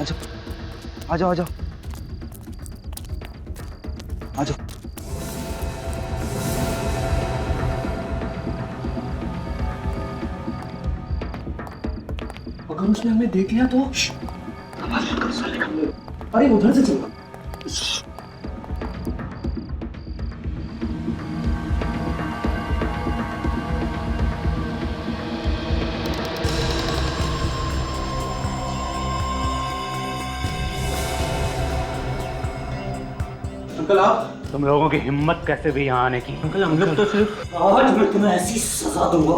अच्छा, आ जाओ आ जाओ आ जाओ। अगर उसने हमें देख लिया तो आवाज मत करो साले का। अरे उधर से चलो। अंकल आप। तुम लोगों की हिम्मत कैसे भी यहाँ आने की? अंकल हम लोग तो सिर्फ आज मैं तुम्हें ऐसी सजा दूंगा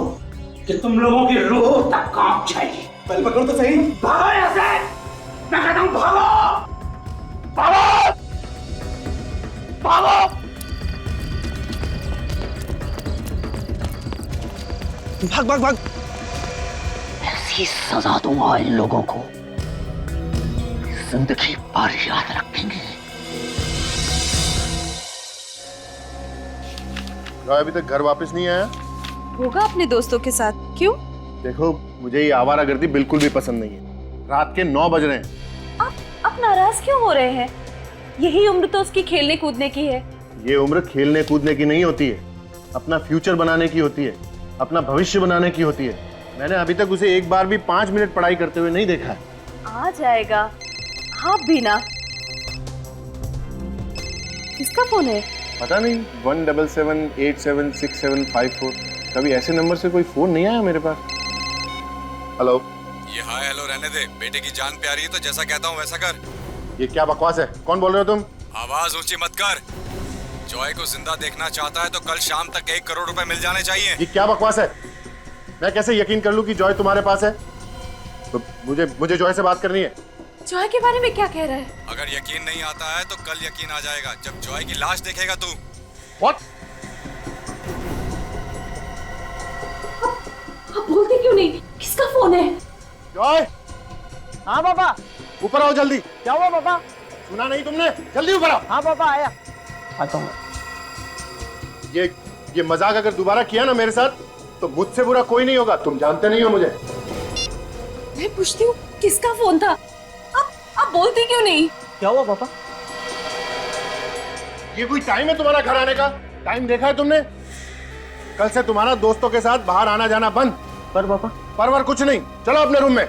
कि तुम लोगों की रूह तक कांप जाएगी। पहले पकड़ो तो सही। भागो यहाँ से! मैं कहता हूँ भागो! भागो! भागो! भाग भाग भाग। ऐसी सजा दूंगा इन लोगों को, जिंदगी भर याद रखेंगे। जॉय अभी तक घर वापस नहीं आया? होगा अपने दोस्तों के साथ। क्यों? देखो, मुझे ये आवारागर्दी बिल्कुल भी पसंद नहीं है। रात के 9 बज रहे हैं। आप नाराज क्यों हो रहे हैं? यही उम्र तो उसकी खेलने कूदने की है। ये उम्र खेलने कूदने की नहीं होती है, अपना फ्यूचर बनाने की होती है, अपना भविष्य बनाने की होती है। मैंने अभी तक उसे एक बार भी 5 मिनट पढ़ाई करते हुए नहीं देखा है। आ जाएगा। आप भी ना। किसका फोन है? पता नहीं, 177876754। कभी ऐसे नंबर से कोई फोन नहीं आया मेरे पास। हेलो। ये हाय हेलो रहने दे, बेटे की जान प्यारी है तो जैसा कहता हूँ वैसा कर। ये क्या बकवास है? कौन बोल रहे हो तुम? आवाज ऊंची मत कर। जॉय को जिंदा देखना चाहता है तो कल शाम तक 1 करोड़ रुपए मिल जाने चाहिए। ये क्या बकवास है? मैं कैसे यकीन कर लूं कि जॉय तुम्हारे पास है? तो मुझे जॉय से बात करनी है। जॉय के बारे में क्या कह रहा है? अगर यकीन नहीं आता है तो कल यकीन आ जाएगा जब जॉय की लाश देखेगा तू। What? आप बोलते क्यों नहीं? किसका फोन है? जॉय! हाँ पापा। ऊपर आओ जल्दी। क्या हुआ पापा? सुना नहीं तुमने? जल्दी ऊपर आओ। हाँ पापा आया। आता हूँ। ये मजाक अगर दोबारा किया ना मेरे साथ तो मुझसे बुरा कोई नहीं होगा। तुम जानते नहीं हो मुझे। मैं पूछती हूँ किसका फोन था? आप बोलते क्यों नहीं? क्या हुआ पापा? ये कोई टाइम है तुम्हारा घर आने का? टाइम देखा है तुमने? कल से तुम्हारा दोस्तों के साथ बाहर आना जाना बंद। पर पापा। परवर कुछ नहीं, चलो अपने रूम में।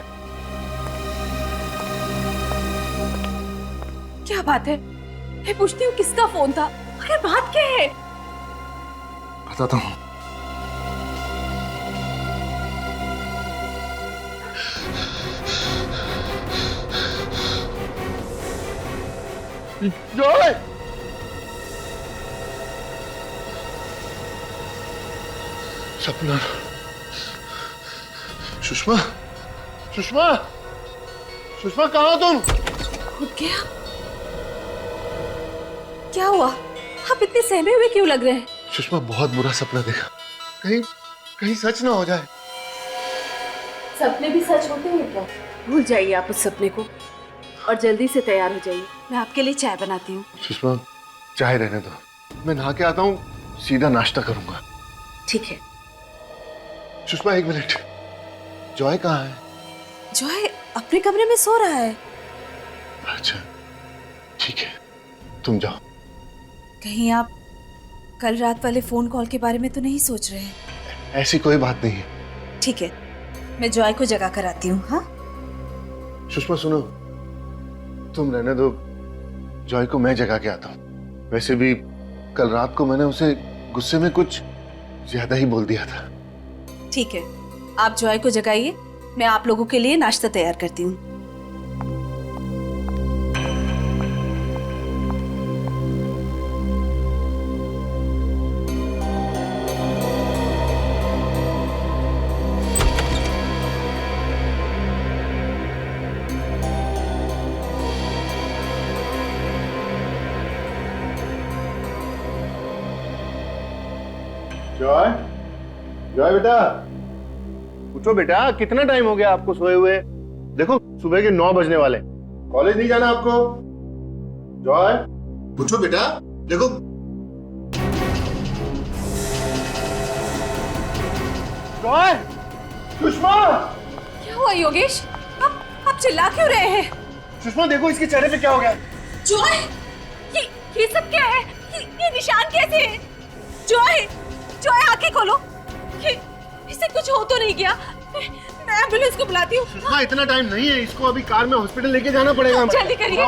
क्या बात है? मैं पूछती हूँ किसका फोन था? अरे बात क्या है? बताता हूँ। जॉय! सपना। सुषमा, सुषमा, सुषमा कहाँ हो तुम? उठ गया? क्या हुआ? आप इतने सहमे हुए क्यों लग रहे हैं? सुषमा, बहुत बुरा सपना देखा। कहीं सच ना हो जाए। सपने भी सच होते हैं क्या? भूल जाइए आप उस सपने को और जल्दी से तैयार हो जाइए। मैं आपके लिए चाय बनाती हूँ। सुषमा, चाय रहने दो, मैं नहा के आता हूँ, सीधा नाश्ता करूंगा। ठीक है। सुषमा 1 मिनट, जॉय कहाँ है? जॉय अपने कमरे में सो रहा है। अच्छा ठीक है, तुम जाओ। कहीं आप कल रात वाले फोन कॉल के बारे में तो नहीं सोच रहे हैं? ऐसी कोई बात नहीं है। ठीक है, मैं जॉय को जगा कर आती हूँ। हाँ सुषमा सुनो, तुम रहने दो, जॉय को मैं जगा के आता हूँ। वैसे भी कल रात को मैंने उसे गुस्से में कुछ ज्यादा ही बोल दिया था। ठीक है, आप जॉय को जगाइए, मैं आप लोगों के लिए नाश्ता तैयार करती हूँ। जॉय, जॉय बेटा, उठो बेटा, कितना टाइम हो गया आपको सोए हुए? देखो सुबह के 9 बजने वाले। कॉलेज नहीं जाना आपको? जॉय उठो बेटा, देखो। जॉय, सुषमा! क्या हुआ योगेश? आप चिल्ला क्यों रहे हैं? सुषमा देखो इसके चेहरे पे क्या हो गया। जॉय, ये सब क्या है? ये निशान कैसे है? जॉय, जॉय आंखें खोलो। इसे कुछ हो तो नहीं गया? मैं एम्बुलेंस को बुलाती हूँ। सुषमा इतना टाइम नहीं है, इसको अभी कार में हॉस्पिटल लेके जाना पड़ेगा। जल्दी करिए।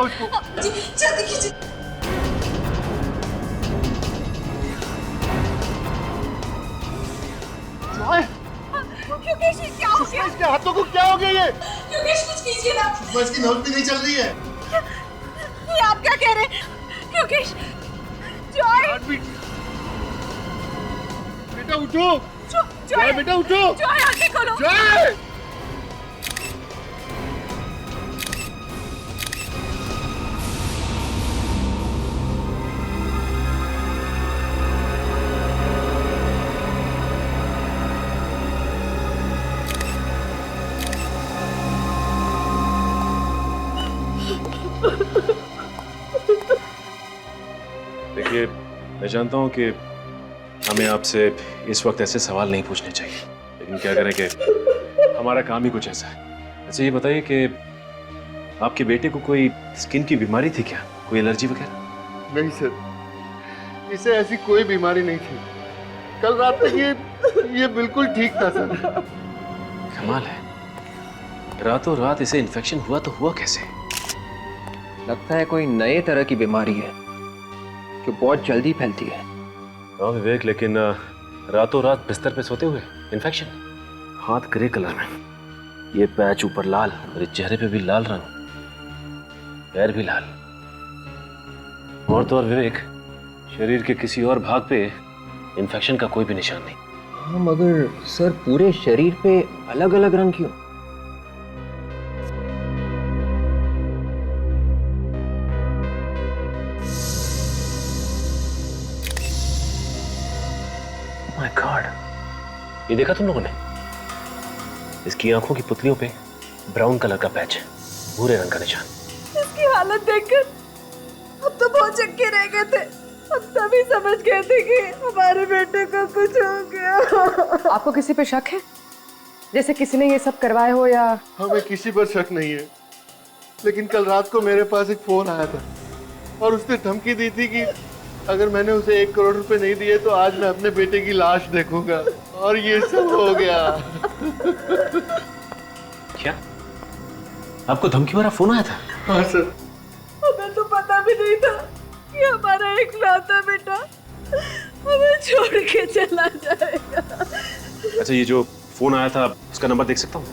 जल्दी कीजिए। योगेश, क्या हो गया? इसके हाथों को क्या हो गया ये? योगेश कुछ कीजिए ना। सुषमा इसकी नब्ज भी नहीं चल रही है। ये आप क्या कह रहे हैं? योगेश, जॉय, बेटा उठो। जॉय, बेटा उठो। जॉय आंखें खोलो। जॉय! देखिए, मैं जानता हूं कि हमें आपसे इस वक्त ऐसे सवाल नहीं पूछने चाहिए, लेकिन क्या करें कि हमारा काम ही कुछ ऐसा है। अच्छा ये बताइए कि आपके बेटे को कोई स्किन की बीमारी थी क्या? कोई एलर्जी वगैरह? नहीं सर, इसे ऐसी कोई बीमारी नहीं थी। कल रात तक ये बिल्कुल ठीक था सर। कमाल है, रातों रात इसे इन्फेक्शन हुआ तो हुआ कैसे? लगता है कोई नए तरह की बीमारी है जो बहुत जल्दी फैलती है। हाँ विवेक, लेकिन रातों रात बिस्तर पे सोते हुए इन्फेक्शन, हाथ ग्रे कलर में, ये पैच ऊपर लाल और इस चेहरे पे भी लाल रंग, पैर भी लाल, और तो और विवेक शरीर के किसी और भाग पे इन्फेक्शन का कोई भी निशान नहीं। हाँ मगर सर पूरे शरीर पे अलग अलग रंग क्यों? माय गॉड, ये देखा तुम लोगों ने? इसकी आंखों की पुतलियों पे ब्राउन कलर का पैच, भूरे रंग का निशान। इसकी हालत देखकर हम तो बहुत चक्के रह गए थे। हम तभी समझ गए थे कि हमारे बेटे को कुछ हो गया। आपको किसी पे शक है? जैसे किसी ने ये सब करवाया हो या? हमें किसी पर शक नहीं है, लेकिन कल रात को मेरे पास एक फोन आया था और उसने धमकी दी थी कि अगर मैंने उसे 1 करोड़ रुपए नहीं दिए तो आज मैं अपने बेटे की लाश देखूंगा, और ये सब हो गया। क्या आपको धमकी भरा फोन आया था? हाँ सर। हमें तो पता भी नहीं था कि हमारा इकलौता बेटा हमें छोड़ के चला जाएगा। अच्छा ये जो फोन आया था उसका नंबर देख सकता हूँ?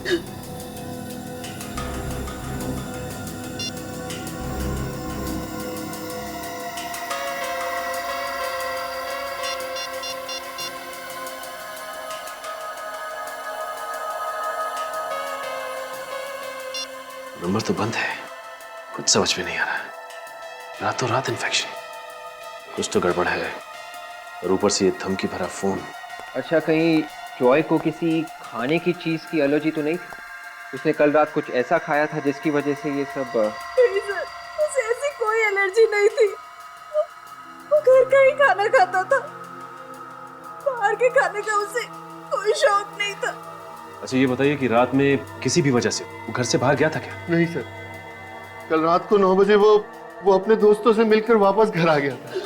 नंबर तो बंद है, कुछ समझ में नहीं आ रहा। रातों रात इन्फेक्शन, कुछ तो गड़बड़ है, और ऊपर से ये धमकी भरा फोन। अच्छा कहीं जॉय को किसी खाने की चीज की एलर्जी तो नहीं थी? उसने कल रात कुछ ऐसा खाया था जिसकी वजह से ये सब? नहीं सर, उसे ऐसी कोई एलर्जी नहीं थी। वो घर का ही खाना खाता था, बाहर के खाने का उसे कोई शौक नहीं था। अच्छा ये बताइए कि रात में किसी भी वजह से वो घर से बाहर गया था क्या? नहीं सर, कल रात को 9 बजे वो अपने दोस्तों से मिलकर वापस घर आ गया था।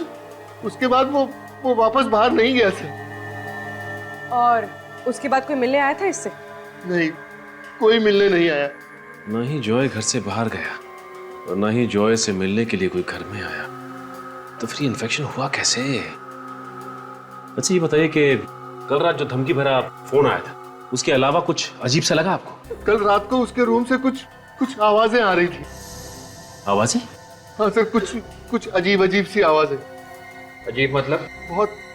उसके बाद वो वापस बाहर नहीं गया सर। और उसके बाद कोई मिलने आया था इससे? नहीं, कोई मिलने नहीं आया। ना ही जॉय घर से बाहर गया और ना ही जॉय से मिलने के लिए कोई घर में आया, तो फिर ये इन्फेक्शन हुआ कैसे? अच्छा ये बताइए कि कल रात जो धमकी भरा फोन आया था उसके अलावा कुछ अजीब सा लगा आपको? कल रात को उसके रूम से कुछ आवाजें आ रही थी। आवाजें? हाँ सर, कुछ अजीब सी आवाजें। अजीब मतलब?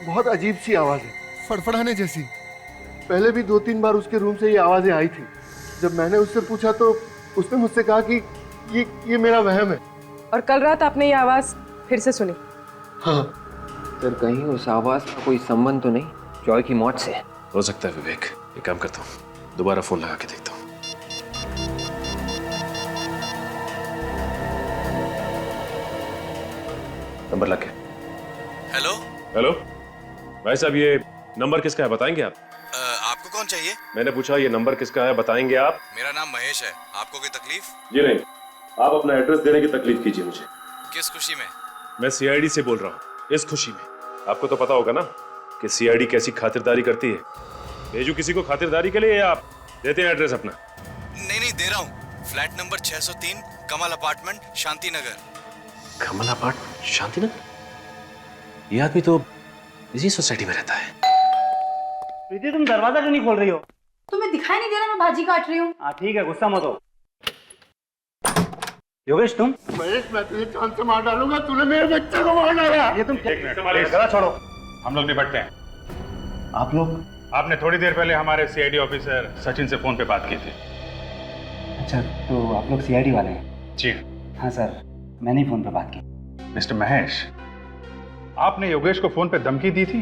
बहुत अजीब सी आवाजें, फड़फड़ाने जैसी। पहले भी 2-3 बार उसके रूम से ये आवाजें आई थी। जब मैंने उससे पूछा तो उसने मुझसे कहा कि ये मेरा वहम है। और कल रात आपने ये आवाज फिर से सुनी? हाँ सर कहीं उस आवाज का कोई संबंध तो नहीं जॉय की मौत से? हो सकता है विवेक, एक काम करता हूँ, दोबारा फोन लगा के देखता हूँ। नंबर लग गया। हेलो। हेलो भाई साहब, ये नंबर किसका है बताएंगे आप? आपको कौन चाहिए? मैंने पूछा ये नंबर किसका है बताएंगे आप? मेरा नाम महेश है। आपको कोई तकलीफ? जी नहीं, आप अपना एड्रेस देने की तकलीफ कीजिए मुझे। किस खुशी में? मैं सीआईडी से बोल रहा हूँ, इस खुशी में। आपको तो पता होगा ना कि सीआईडी कैसी खातिरदारी करती है। भेजू किसी को खातिरदारी के लिए या आप देते हैं एड्रेस अपना? नहीं दे रहा हूँ। फ्लैट नंबर 603 कमल अपार्टमेंट शांति नगर। कमल अपार्टमेंट शांति नगर? ये आदमी तो इसी सोसाइटी में रहता है। प्रीति तुम दरवाजा क्यों नहीं खोल रही हो? तुम्हें दिखाई नहीं दे रहा मैं भाजी काट रही हूँ। हाँ ठीक है, गुस्सा मत हो। योगेश तुम? महेश, मैं तुझे जान से मार डालूंगा, तूने मेरे बच्चे को मार डाला। ये तुम गला छोड़ो, हम लोग निपटते हैं। आप लोग? आपने थोड़ी देर पहले हमारे सीआईडी ऑफिसर सचिन से फोन पे बात की थी। अच्छा, तो आप लोग सीआईडी वाले हैं? जी हाँ सर, मैंने ही फोन पे बात की। मिस्टर महेश, आपने योगेश को फोन पे धमकी दी थी।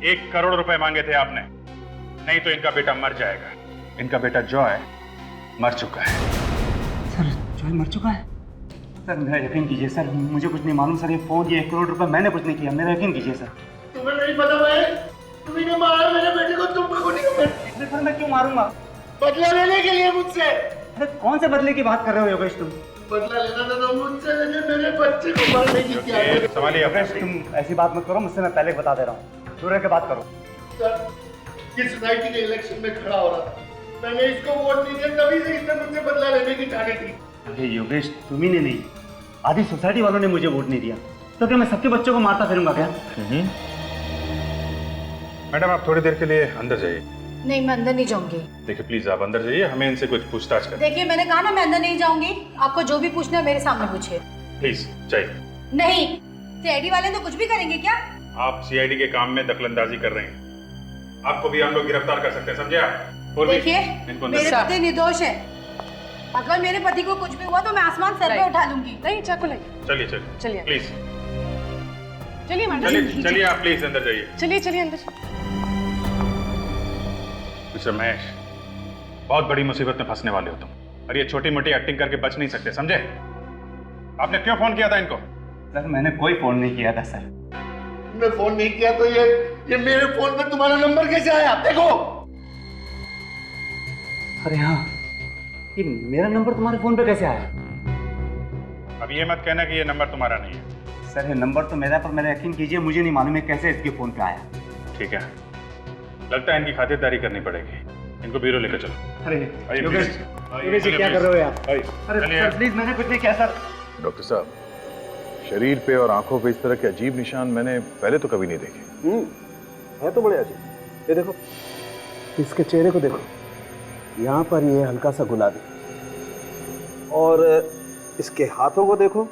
1 करोड़ रुपए मांगे थे आपने, नहीं तो इनका बेटा मर जाएगा। इनका बेटा जॉय मर चुका है। सर, जॉय मर चुका है? सर मेरा यकीन कीजिए सर, मुझे कुछ नहीं मालूम सर। ये फोन, ये 1 करोड़ रुपए मैंने कुछ नहीं किया, मेरा यकीन कीजिए सर। तुम्हें नहीं पता महेश, तुमने मारा मेरे बेटे को, तुम को नहीं। सर मैं क्यों मारूंगा? बदला लेने के लिए मुझसे। अरे कौन से बदले की बात कर रहे हो योगेश तुम? बदला लेना था तो मुझसे, लेकिन मेरे बच्चे को मारने की क्या है? संभालिए योगेश, तुम ऐसी बात मत करो मुझसे, मैं पहले बता दे रहा हूँ। दूर रह के बात करो। सर, किस सोसाइटी के इलेक्शन में खड़ा हो रहा था, मैंने इसको वोट नहीं दिया, तभी से इसने मुझसे बदला लेने की ठानी थी। अरे योगेश, तुम ही ने नहीं, आधी सोसाइटी वालों ने मुझे वोट नहीं दिया, तो क्या मैं सबके बच्चों को मारता फिरूंगा क्या? मैडम आप थोड़ी देर के लिए अंदर जाइए। नहीं, मैं अंदर नहीं जाऊंगी। देखिए प्लीज आप अंदर जाइए, हमें इनसे कुछ पूछताछ करें। देखिए मैंने कहा ना, मैं अंदर नहीं जाऊंगी। आपको जो भी पूछना है मेरे सामने पूछिए। प्लीज जाइए। नहीं, सीआईडी वाले तो कुछ भी करेंगे क्या? आप सीआईडी के काम में दखलंदाजी कर रहे हैं, आपको भी हम लोग गिरफ्तार कर सकते हैं, समझे आप? देखिए इनको मेरे पति निर्दोष है। अगर मेरे पति को कुछ भी हुआ तो मैं आसमान सर पे उठा लूंगी। नहीं, चाकू लाइए। चलिए चलिए। प्लीज चलिए मैडम, चलिए आप प्लीज अंदर जाइए। चलिए अंदर। मिस्टर महेश, बहुत बड़ी मुसीबत में फंसने वाले हो तुम, और ये छोटी मोटी एक्टिंग करके बच नहीं सकते, समझे? आपने क्यों फोन किया था इनको? सर मैंने कोई फोन नहीं किया था सर। तुमने फोन नहीं किया तो ये मेरे फोन पे तुम्हारा नंबर कैसे आया? देखो। अरे हाँ, ये मेरा नंबर तुम्हारे फोन पे कैसे आया? अब ये मत कहना कि ये नंबर तुम्हारा नहीं है। सर ये नंबर तो मेरा, पर मेरा यकीन कीजिए मुझे नहीं मालूम है कैसे इसके फोन पे आया। ठीक है, लगता है इनकी खातिरदारी करनी पड़ेगी। इनको ब्यूरो लेकर चलो। अरे आइए, योगेश, प्लीज। योगेश जी क्या कर रहे हो आप? आइए, अरे चलिए। सर प्लीज, मैंने कुछ नहीं किया सर। डॉक्टर साहब, शरीर पे और आंखों पे इस तरह के अजीब निशान मैंने पहले तो कभी नहीं देखे। है तो बड़े अजीब। ये देखो, इसके चेहरे को देखो, यहाँ पर ये हल्का सा गुलाबी, और इसके हाथों को देखो,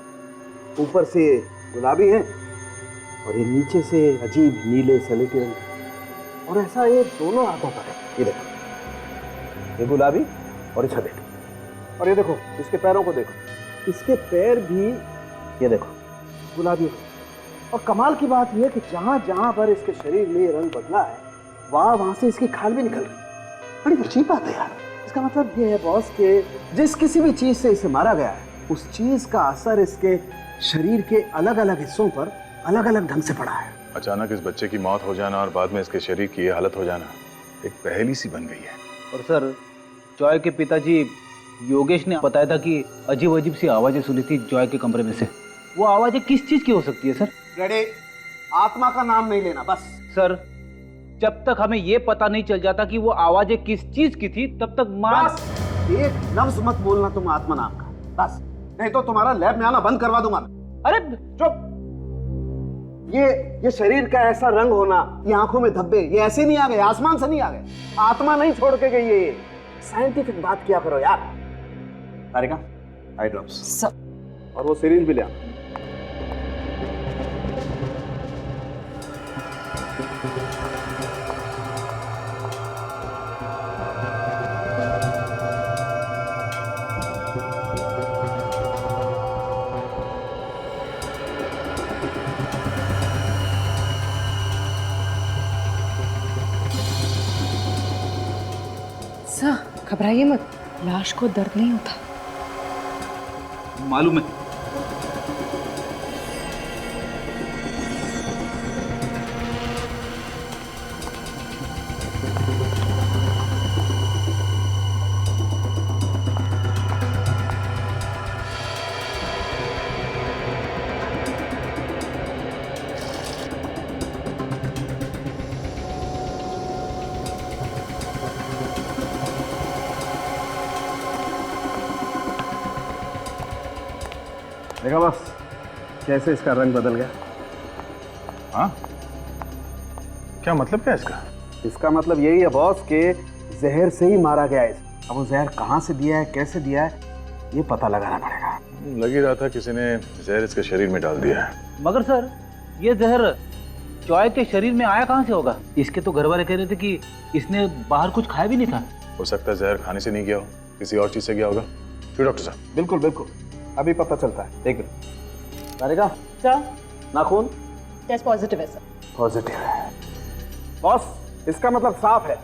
ऊपर से गुलाबी है और ये नीचे से अजीब नीले सलेटी रंग, और ऐसा ये दोनों हाथों पर है। ये देखो, ये गुलाबी और ये सलेटी, और ये देखो इसके पैरों को देखो, इसके पैर भी ये देखो गुलाबी। और कमाल की बात यह है कि जहाँ जहाँ पर इसके शरीर में ये रंग बदला है, वहाँ से इसकी खाल भी निकल रही। बड़ी अजीब बात है यार। इसका मतलब ये है बॉस के जिस किसी भी चीज से इसे मारा गया है, उस चीज का असर इसके शरीर के अलग अलग हिस्सों पर अलग अलग ढंग से पड़ा है। अचानक इस बच्चे की मौत हो जाना और बाद में इसके शरीर की ये हालत हो जाना एक पहेली सी बन गई है। और सर, जॉय के पिताजी योगेश ने बताया था कि अजीब अजीब सी आवाजें सुनी थी जॉय के कमरे में से। वो आवाजें किस चीज की हो सकती है सर? रेडी, आत्मा का नाम नहीं लेना बस। सर, जब तक हमें ये पता नहीं चल जाता कि वो आवाजें किस चीज की थी, तब तक बस एक लफ्ज मत बोलना तुम आत्मा नाम का, बस, नहीं तो तुम्हारा लैब में आना बंद करवा दूंगा। अरे चुप। ये शरीर का ऐसा रंग होना, ये आंखों में धब्बे, ये ऐसे नहीं आ गए, आसमान से नहीं आ गए, आत्मा नहीं छोड़ के गई है। साइंटिफिक बात किया करो यार। तारिका, आई ड्रॉप्स और वो सिरिंज भी ले आ। सर घबराइए मत, लाश को दर्द नहीं होता। मालूम है। देखा बस कैसे इसका रंग बदल गया। हाँ, क्या मतलब क्या इसका? इसका मतलब यही है बॉस के जहर से ही मारा गया है। अब वो जहर कहाँ से दिया है, कैसे दिया है, ये पता लगाना पड़ेगा। लग ही रहा था किसी ने जहर इसके शरीर में डाल दिया है। मगर सर, ये जहर जॉय के शरीर में आया कहाँ से होगा? इसके तो घर वाले कह रहे थे कि इसने बाहर कुछ खाया भी नहीं था। हो सकता है जहर खाने से नहीं गया हो, किसी और चीज से गया होगा। क्यों डॉक्टर साहब? बिल्कुल बिल्कुल, अभी पता चलता है। देख तारिका, सर नाखून टेस्ट पॉजिटिव है सर। पॉजिटिव है बॉस, इसका मतलब साफ है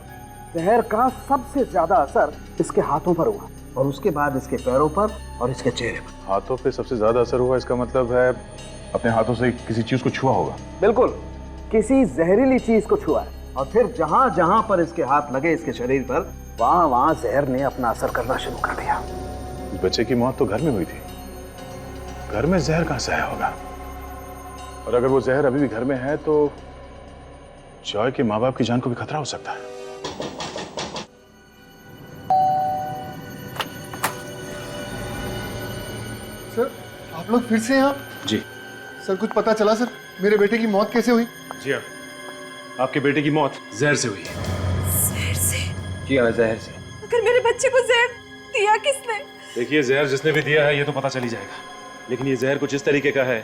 जहर का सबसे ज्यादा असर इसके हाथों पर हुआ और उसके बाद इसके पैरों पर और इसके चेहरे पर। हाथों पे सबसे ज्यादा असर हुआ, इसका मतलब है अपने हाथों से किसी चीज को छुआ होगा। बिल्कुल, किसी जहरीली चीज को छुआ है और फिर जहां जहां पर इसके हाथ लगे इसके शरीर पर, वहां वहां जहर ने अपना असर करना शुरू कर दिया। इस बच्चे की मौत तो घर में हुई थी, घर में जहर कहां से आया होगा? और अगर वो जहर अभी भी घर में है तो जॉय के माँ बाप की जान को भी खतरा हो सकता है। सर, आप लोग फिर से यहाँ? जी सर, कुछ पता चला सर? मेरे बेटे की मौत कैसे हुई? जी हाँ, आपके बेटे की मौत जहर से हुई है। जहर से? जी हाँ, जहर से। अगर मेरे बच्चे को जहर दिया किसने? देखिए, जहर जिसने भी दिया है ये तो पता चल ही जाएगा, लेकिन ये जहर कुछ इस तरीके का है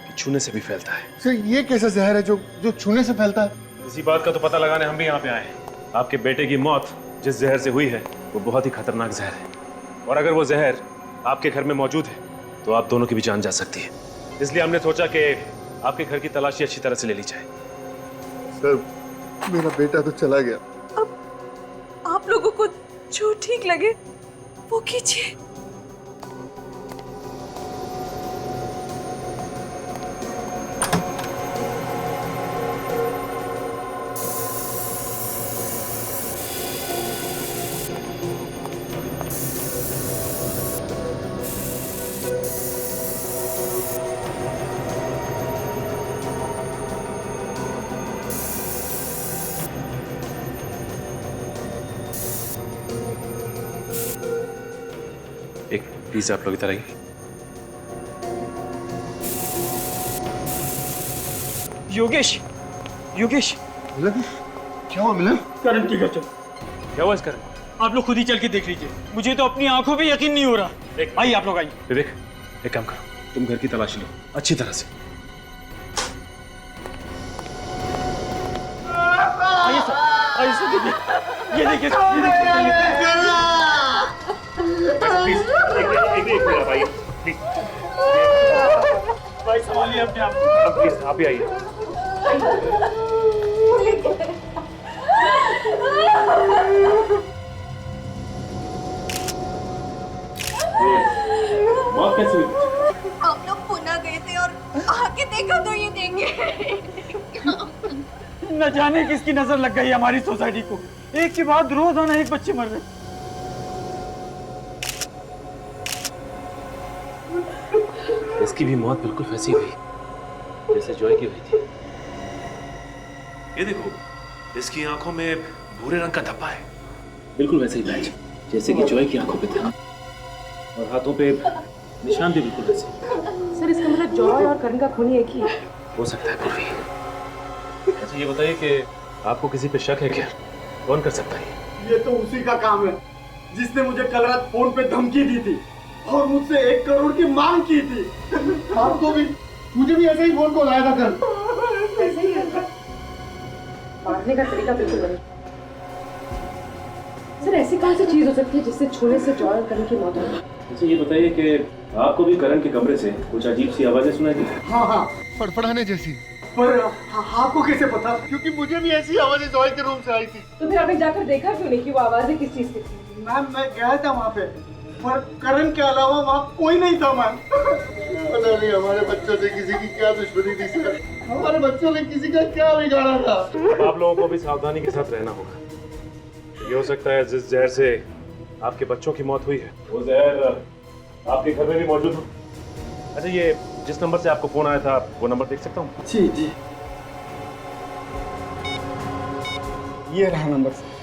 कि छूने से भी फैलता है। सर, ये कैसा जहर है जो छूने से फैलता है? इसी बात का तो पता लगाने हम भी यहाँ पे आए हैं। आपके बेटे की मौत जिस जहर से हुई है वो बहुत ही खतरनाक जहर है, और अगर वो जहर आपके घर में मौजूद है तो आप दोनों की भी जान जा सकती है। इसलिए हमने सोचा कि आपके घर की तलाशी अच्छी तरह से ले ली जाए। सर, मेरा बेटा तो चला गया। अब आप लोगों को जो ठीक लगे वो कीजिए। एक प्लीज आप लोग इधर आइए। योगेश, योगेश, मिलन, क्या हुआ मिलन? करण की गजब। क्या हुआ इस करण? आप लोग खुद ही चल के देख लीजिए, मुझे तो अपनी आंखों पे यकीन नहीं हो रहा। आइए आप लोग आइए। विवेक, एक काम करो, तुम घर की तलाशी लो अच्छी तरह से। आइए सर, आइए सर, देखिए, ये देखिए, एक मिनट भाई, प्लीज भाई संभालिए अपने आप को। प्लीज आप ही आइए। मौत कैसे हुई? हम लोग पुणे गए थे और आके देखा तो ये देंगे। न जाने किसकी नजर लग गई हमारी सोसाइटी को, एक के बाद रोजाना एक बच्चे मर रहे। इसकी भी मौत बिल्कुल वैसी हुई जैसे जॉय की हुई थी। ये देखो, इसकी आंखों में भूरे रंग का धब्बा है, बिल्कुल वैसे ही पैच जैसे कि जॉय की आंखों पे था, और हाथों पे निशान भी बिल्कुल वैसे। सर, इसका मतलब जॉय और करण का खून एक ही है। हो सकता है पूर्वी। अच्छा ये बताइए कि आपको किसी पे शक है क्या? कौन कर सकता है? ये तो उसी का काम है जिसने मुझे कल रात फोन पे धमकी दी थी और मुझसे 1 करोड़ की मांग की थी। आपको भी, मुझे भी ऐसे ही फोन कॉल आया था कल। ऐसे ही है। मारने का तरीका बिल्कुल वही। सर, ऐसी कौन सी चीज हो सकती है जिससे छूने से जॉय और करण की मौत हो? अच्छा ये बताइए कि आपको भी करण के कमरे से कुछ अजीब सी आवाजें सुनाई दी? हाँ हाँ, फड़फड़ाने जैसी। पर आपको कैसे पता? क्योंकि मुझे भी ऐसी आवाजें जॉय के रूम से आई थी। तो फिर आपने जाकर देखा क्यों नहीं कि वो आवाजें किस चीज की थी? मैम, मैं गया था वहाँ पे, पर करण के अलावा वहाँ कोई नहीं था मैम। पता नहीं हमारे बच्चों से किसी की क्या दुश्मनी थी सर, हमारे बच्चों ने किसी का क्या बिगाड़ा था। अब आप लोगों को भी सावधानी के साथ रहना होगा। ये हो सकता है जिस जहर से आपके बच्चों की मौत हुई है वो जहर आपके घर में भी मौजूद हो। अच्छा ये जिस नंबर से आपको फोन आया था वो नंबर देख सकता हूँ? जी जी, ये रहा नंबर सर।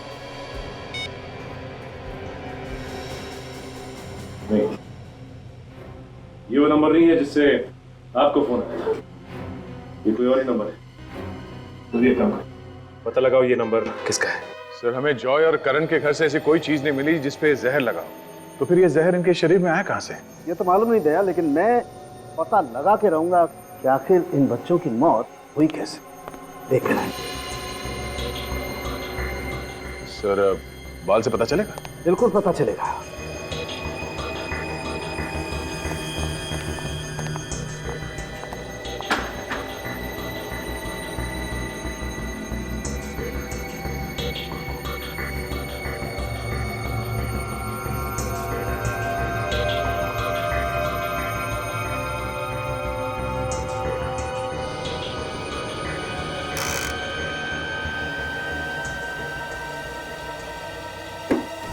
नहीं, ये वो नंबर नंबर नहीं है जिससे आपको फोन आया था, ये कोई और ही नंबर है। तो ये काम करो, पता लगाओ ये नंबर किसका है। सर, हमें जॉय और करण के घर से ऐसी कोई चीज नहीं मिली जिसपे जहर लगा हो। तो फिर ये जहर इनके शरीर में आया कहां से? ये तो मालूम नहीं दया, लेकिन मैं पता लगा के रहूंगा कि आखिर इन बच्चों की मौत हुई कैसे। देख रहे हैं सर, बाल से पता चलेगा? बिल्कुल पता चलेगा।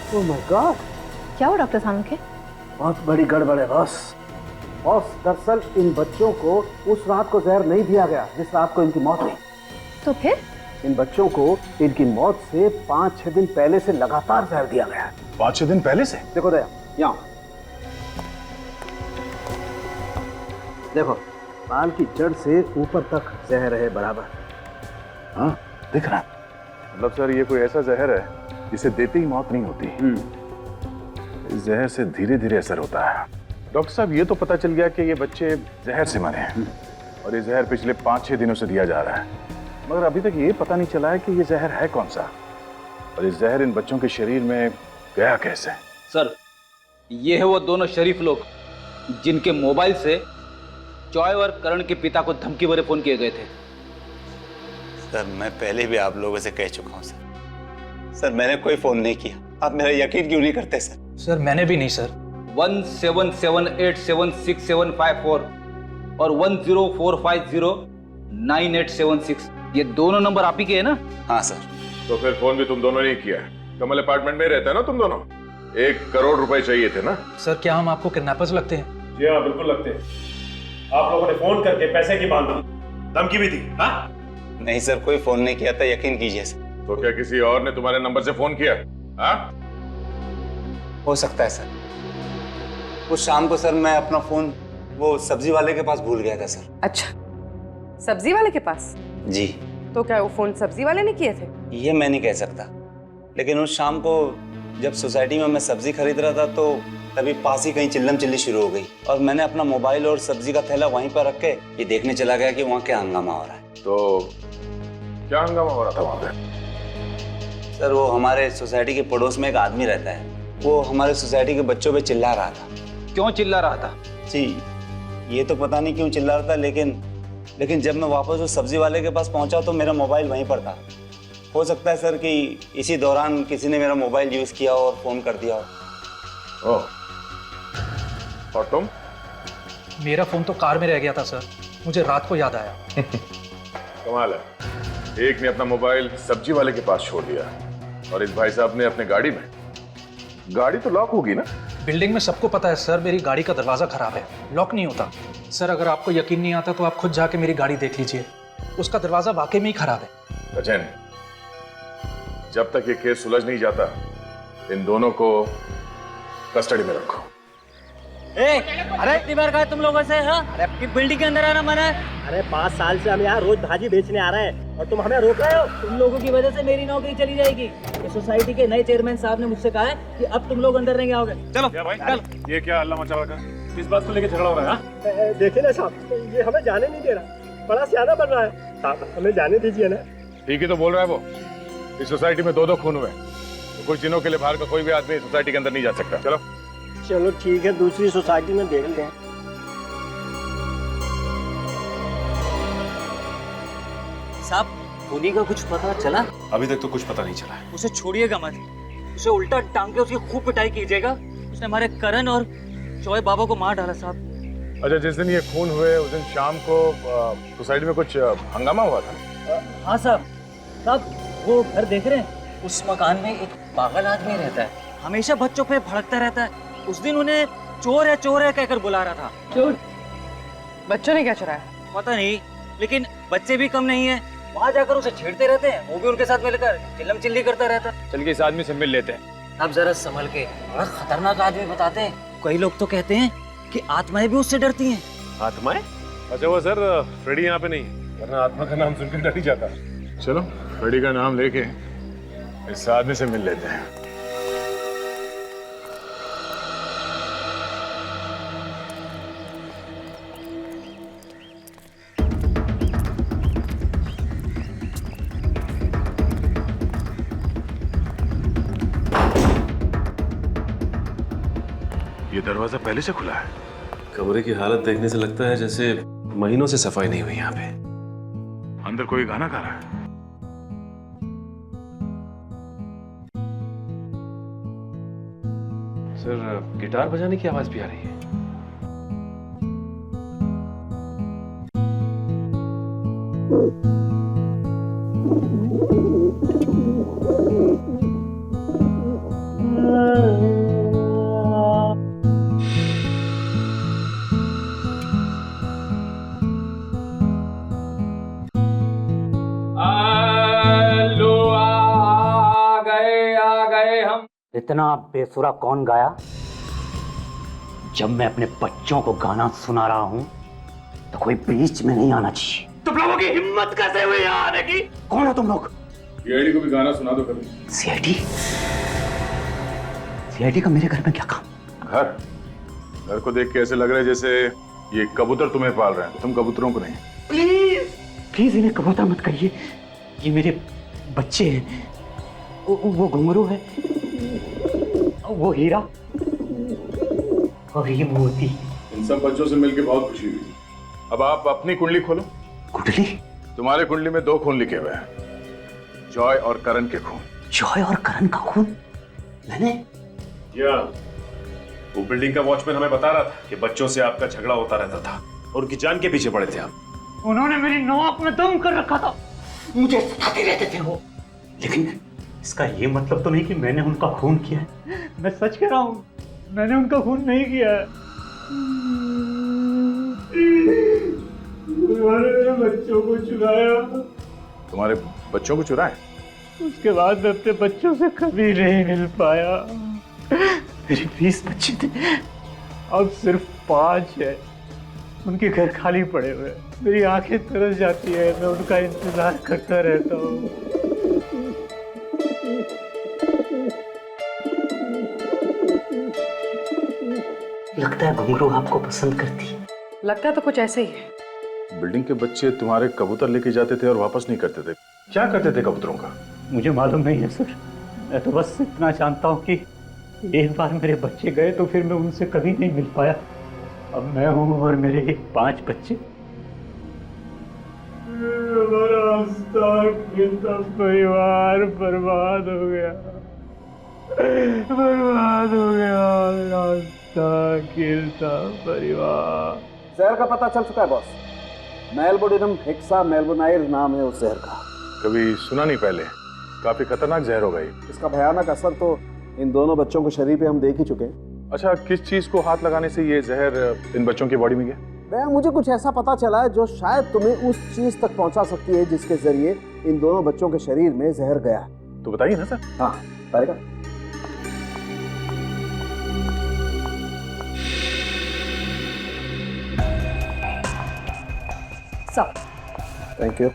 ओह माय गॉड, क्या हुआ डॉक्टर साहब के? बहुत बड़ी गड़बड़ है बॉस। बॉस, दरअसल इन बच्चों को उस रात को जहर नहीं दिया गया जिस रात को इनकी मौत हुई। तो फिर? इन बच्चों को इनकी मौत से 5-6 दिन पहले से लगातार जहर दिया गया। 5-6 दिन पहले से? देखो दया, यहाँ देखो, बाल की जड़ से ऊपर तक जहर है बराबर। हाँ, दिख रहा। मतलब सर, ये कोई ऐसा जहर है जिसे देते ही मौत नहीं होती। इस जहर से धीरे धीरे असर होता है। डॉक्टर साहब, ये तो पता चल गया कि ये बच्चे जहर से मरे हैं और ये जहर पिछले 5-6 दिनों से दिया जा रहा है, मगर अभी तक ये पता नहीं चला है कि ये जहर है कौन सा और इस जहर इन बच्चों के शरीर में गया कैसे। सर, ये है वो दोनों शरीफ लोग जिनके मोबाइल से जॉय और करण के पिता को धमकी भरे फोन किए गए थे। सर, मैं पहले भी आप लोगों से कह चुका हूँ सर। सर, मैंने कोई फोन नहीं किया। आप मेरा यकीन क्यों नहीं करते सर? सर, मैंने भी नहीं सर। 17787674 और 10450987 ये दोनों नंबर आप ही के हैं ना? हाँ सर। तो फिर फोन भी तुम दोनों ने ही किया है। कमल अपार्टमेंट में रहते हैं ना तुम दोनों? 1 करोड़ रुपए चाहिए थे ना? सर, क्या हम आपको किडनैपर्स लगते हैं? जी हाँ, बिल्कुल लगते हैं। आप लोगों ने फोन करके पैसे की मांग की, धमकी भी दी। हाँ? नहीं सर, कोई फोन नहीं किया था, यकीन कीजिए सर। तो क्या किसी और ने तुम्हारे नंबर से फोन किया? हाँ? हो सकता है सर। उस शाम को सर मैं अपना फोन वो सब्जी वाले के पास भूल गया था सर। अच्छा, सब्जी वाले के पास? जी। तो क्या वो फोन सब्जी वाले ने किए थे? ये मैं नहीं कह सकता, लेकिन उस शाम को जब सोसाइटी में मैं सब्जी खरीद रहा था तो तभी पास ही कहीं चिल्लम चिल्ली शुरू हो गई और मैंने अपना मोबाइल और सब्जी का थैला वहीं पर रख के ये देखने चला गया कि वहाँ क्या हंगामा हो रहा है। तो क्या हंगामा हो रहा था वहाँ पे? सर, वो हमारे सोसाइटी के पड़ोस में एक आदमी रहता है, वो हमारे सोसाइटी के बच्चों पे चिल्ला रहा था। क्यों चिल्ला रहा था? जी, ये तो पता नहीं क्यों चिल्ला रहा था, लेकिन जब मैं वापस उस सब्जी वाले के पास पहुंचा तो मेरा मोबाइल वहीं पर था। हो सकता है सर कि इसी दौरान किसी ने मेरा मोबाइल यूज किया और फोन कर दिया हो। ओह, और तुम? मेरा फोन तो कार में रह गया था सर, मुझे रात को याद आया। कमाल है, एक ने अपना मोबाइल सब्जी वाले के पास छोड़ दिया और इस भाई साहब ने अपने गाड़ी में। गाड़ी तो लॉक होगी ना? बिल्डिंग में सबको पता है सर, मेरी गाड़ी का दरवाजा खराब है, लॉक नहीं होता। सर, अगर आपको यकीन नहीं आता तो आप खुद जाके मेरी गाड़ी देख लीजिए, उसका दरवाजा वाकई में ही खराब है। सचिन, जब तक ये केस सुलझ नहीं जाता इन दोनों को कस्टडी में रखो। अरे इतनी बार कहा तुम लोगों से? हाँ? अरे आपकी बिल्डिंग के अंदर आना मना है। अरे 5 साल से हम यहाँ रोज भाजी बेचने आ रहे हैं और तुम हमें रोक रहे हो। तुम लोगों की वजह से मेरी नौकरी चली जाएगी। ये सोसाइटी के नए चेयरमैन साहब ने मुझसे कहा है कि अब तुम लोग अंदर नहीं आओगे। चलो क्या भाई? चल। ये क्या हल्ला मचा रखा? किस बात को लेकर झगड़ा हो रहा है? देखिए ना साहब, ये हमें जाने नहीं दे रहा, बड़ा सियाना बन रहा है। साहब, हमें जाने दीजिए ना। ठीक ही तो बोल रहा है वो। इस सोसाइटी में 2-2 खून हुए, तो कुछ दिनों के लिए बाहर का कोई भी आदमी सोसाइटी के अंदर नहीं जा सकता। चलो चलो ठीक है, दूसरी सोसाइटी में देखते हैं। साहब, खूनी का कुछ पता चला? अभी तक तो कुछ पता नहीं चला है। उसे छोड़िएगा मत, उसे उल्टा टांग के उसकी खूब पिटाई कीजिएगा। उसने हमारे करण और जॉय बाबा को मार डाला साहब। अच्छा, जिस दिन ये खून हुए उस दिन शाम को सोसाइटी में कुछ हंगामा हुआ था? हाँ साहब, वो घर देख रहे हैं, उस मकान में एक पागल आदमी रहता है, हमेशा बच्चों पे भड़कता रहता है। उस दिन उन्हें चोर है कहकर बुला रहा था। चोर? बच्चों ने क्या चुराया? पता नहीं, लेकिन बच्चे भी कम नहीं है, वहाँ जाकर उसे छेड़ते रहते हैं, वो भी उनके साथ मिलकर चिल्लम चिल्ली करता रहता है। चल के इस आदमी से मिल लेते हैं। अब जरा संभल के, बड़ा खतरनाक आदमी बताते हैं। कई लोग तो कहते हैं कि आत्माएं भी उससे डरती हैं। आत्माएं? अच्छा वो सर फ्रेडी यहाँ पे नहीं है, वरना आत्मा का नाम सुनकर डर ही जाता। चलो फ्रेडी का नाम लेके इस आदमी से मिल लेते हैं। ये दरवाजा पहले से खुला है। कमरे की हालत देखने से लगता है जैसे महीनों से सफाई नहीं हुई यहाँ पे। अंदर कोई गाना गा रहा है। सर गिटार बजाने की आवाज भी आ रही है। इतना बेसुरा कौन गाया? जब मैं अपने बच्चों को गाना सुना रहा हूं तो कोई बीच में नहीं आना चाहिए। तुम लोगों की हिम्मत कैसे हुई यहाँ आने की? कौन हो तुम लोग? सीआईडी को भी गाना सुना दो कभी। सीआईडी? सीआईडी का मेरे घर में क्या काम? घर को देख के ऐसे लग रहा है जैसे ये कबूतर तुम्हें पाल रहे हैं, तुम कबूतरों को नहीं। प्लीज प्लीज इन्हें कबूतर मत कहिए, ये मेरे बच्चे हैं। वो घुंघरू है, वो हीरा और ये मोती। इन सब बच्चों से मिलकर बहुत खुशी हुई। अब आप अपनी कुंडली खोलो। कुंडली? तुम्हारे कुंडली में 2 खून लिखे हुए हैं, जॉय और करण के खून। जॉय और करण का खून? मैंने? क्या वो बिल्डिंग का वॉचमैन हमें बता रहा था कि बच्चों से आपका झगड़ा होता रहता था और उनकी जान के पीछे पड़े थे आप। उन्होंने मेरी नाक में दम कर रखा था, मुझे सताते रहते थे वो। लेकिन इसका ये मतलब तो नहीं कि मैंने उनका खून किया है। मैं सच कह रहा हूँ, मैंने उनका खून नहीं किया है। उन्होंने मेरे बच्चों को चुराया। तुम्हारे बच्चों को चुराए? उसके बाद मैं अपने बच्चों से कभी नहीं मिल पाया। मेरे 20 बच्चे थे, अब सिर्फ 5 है। उनके घर खाली पड़े हुए, मेरी आंखें तरस जाती है, मैं उनका इंतजार करता रहता हूँ। लगता है घुंघरू आपको पसंद करती है। लगता तो कुछ ऐसे ही है। बिल्डिंग के बच्चे तुम्हारे कबूतर लेके जाते थे और वापस नहीं करते थे, क्या करते थे कबूतरों का? मुझे मालूम नहीं है सर, मैं तो बस इतना जानता हूँ कि एक बार मेरे बच्चे गए तो फिर मैं उनसे कभी नहीं मिल पाया। अब मैं हूँ और मेरे 5 बच्चे। परिवार बर्बाद हो गया, बर्बाद हो गया। गिरता परिवार। जहर का पता चल चुका है बॉस। मेलबोडिनम हेक्सा मेलबोनाइर नाम है उस जहर का। कभी सुना नहीं पहले, काफी खतरनाक जहर हो गई। इसका भयानक असर तो इन दोनों बच्चों के शरीर पे हम देख ही चुके हैं। अच्छा, किस चीज को हाथ लगाने से ये जहर इन बच्चों की बॉडी में गया? दया, मुझे कुछ ऐसा पता चला है जो शायद तुम्हें उस चीज तक पहुंचा सकती है जिसके जरिए इन दोनों बच्चों के शरीर में जहर गया है। तो बताइए ना सर। हाँ बताएगा। Thank you.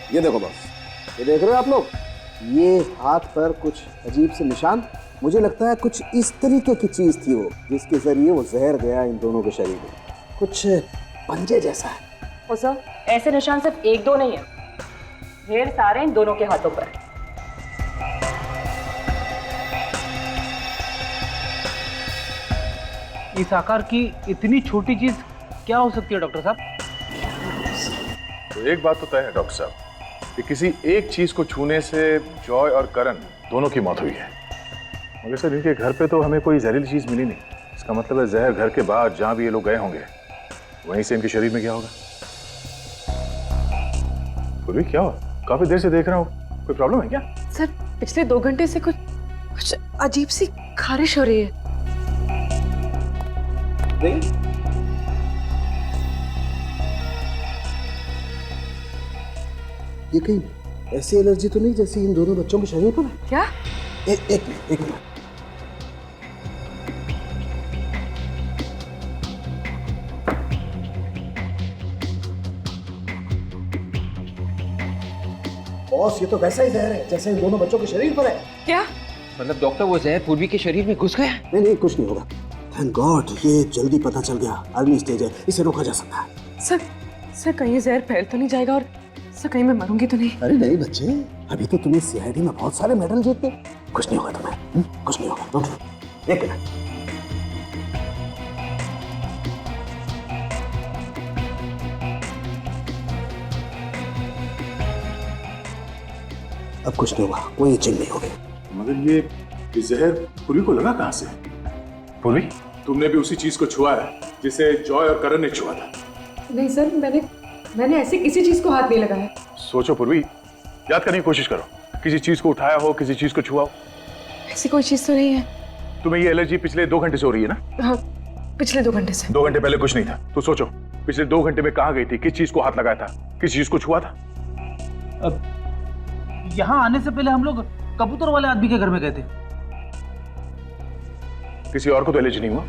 ये देखो बॉस, ये देख रहे हो आप लोग, ये हाथ पर कुछ अजीब से निशान। मुझे लगता है कुछ इस तरीके की चीज थी वो, जिसके जरिए वो जहर गया इन दोनों के शरीर में। कुछ पंजे जैसा है। ओ सर, ऐसे निशान सिर्फ 1-2 नहीं है, ढेर सारे इन दोनों के हाथों पर। इस आकार की इतनी छोटी चीज क्या हो सकती है डॉक्टर साहब? तो एक बात तो तय है डॉक्टर साहब कि किसी एक चीज को छूने से जॉय और करण दोनों की मौत हुई है। मगर सर इनके घर पे तो हमें कोई जहरीली चीज मिली नहीं। इसका मतलब है जहर घर के बाहर जहां भी ये लोग गए होंगे वहीं से इनके शरीर में गया होगा। पूर्वी क्या हुआ? काफी देर से देख रहा हूँ, कोई प्रॉब्लम है क्या? सर पिछले 2 घंटे से कुछ अजीब सी खारिश हो रही है। ये कहीं ऐसी एलर्जी तो नहीं जैसी इन दोनों बच्चों के शरीर पर है? क्या? एक मिनट। बॉस, ये तो वैसा ही जहर है जैसे इन दोनों बच्चों के शरीर पर है। क्या मतलब डॉक्टर, वो जहर पूर्वी के शरीर में घुस गया? नहीं, कुछ नहीं होगा। थैंक गॉड, ये जल्दी पता चल गया। अर्ली स्टेज है, इसे रोका जा सकता है। सर कहीं ये जहर फैल तो नहीं जाएगा और सर कहीं मैं मरूंगी तो नहीं? अरे नहीं बच्चे, अभी तो तुम्हें सीआईडी में बहुत सारे मेडल जीते। कुछ नहीं होगा तुम्हें, कुछ नहीं होगा। एक मिनट। अब कुछ नहीं हुआ, कोई इचिंग नहीं होगी। मगर ये जहर पूर्वी को लगा कहां से? पूर्वी, तुमने भी उसी चीज को छुआ है जिसे जॉय और करण ने छुआ था? नहीं सर, मैंने ऐसी किसी चीज को हाथ नहीं लगाया। सोचो पूर्वी, याद करने की कोशिश करो। किसी चीज को उठाया हो, किसी चीज को छुआ हो? ऐसी कोई चीज तो नहीं है। तुम्हें ये एलर्जी पिछले 2 घंटे से हो रही है ना? हाँ, पिछले 2 घंटे से। 2 घंटे पहले कुछ नहीं था। तो सोचो, पिछले 2 घंटे में कहाँ गई थी, किस चीज को हाथ लगाया था, किस चीज को छुआ था? अब यहाँ आने से पहले हम लोग कबूतर वाले आदमी के घर में गए थे। किसी और को तो एलर्जी नहीं हुआ?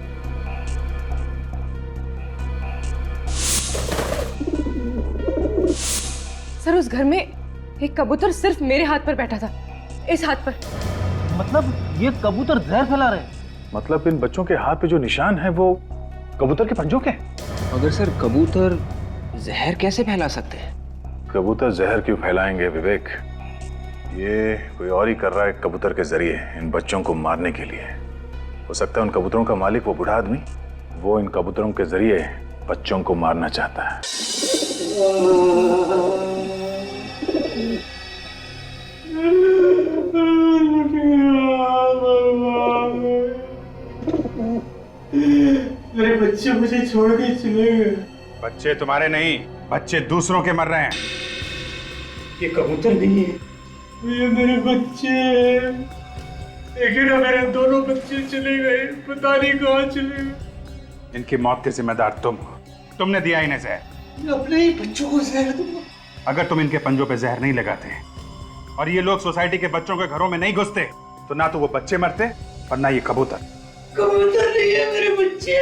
सर उस घर में एक कबूतर सिर्फ मेरे हाथ पर बैठा था, इस हाथ पर। मतलब ये कबूतर जहर फैला रहे हैं? मतलब इन बच्चों के हाथ पे जो निशान है वो कबूतर के पंजों के? मगर सर कबूतर जहर कैसे फैला सकते हैं? कबूतर जहर क्यों फैलाएंगे विवेक? ये कोई और ही कर रहा है कबूतर के जरिए इन बच्चों को मारने के लिए। हो सकता है उन कबूतरों का मालिक, वो बूढ़ा आदमी, वो इन कबूतरों के जरिए बच्चों को मारना चाहता है। मेरे बच्चे मुझे छोड़ के चले गए। बच्चे तुम्हारे नहीं, बच्चे दूसरों के मर रहे हैं। ये कबूतर नहीं है, ये मेरे बच्चे हैं। लेकिन मेरे दोनों बच्चे चले गए, पता नहीं कहाँ चले गए। इनकी मौत के जिम्मेदार तुम हो। तुमने दिया इन्हें जहर। मैं अपने ही बच्चों को जहर दूंगा। अगर तुम इनके पंजों पे जहर नहीं लगाते और ये लोग सोसाइटी के बच्चों के घरों में नहीं घुसते तो ना तो वो बच्चे मरते और ना ये कबूतर। कबूतर नहीं है, मेरे बच्चे।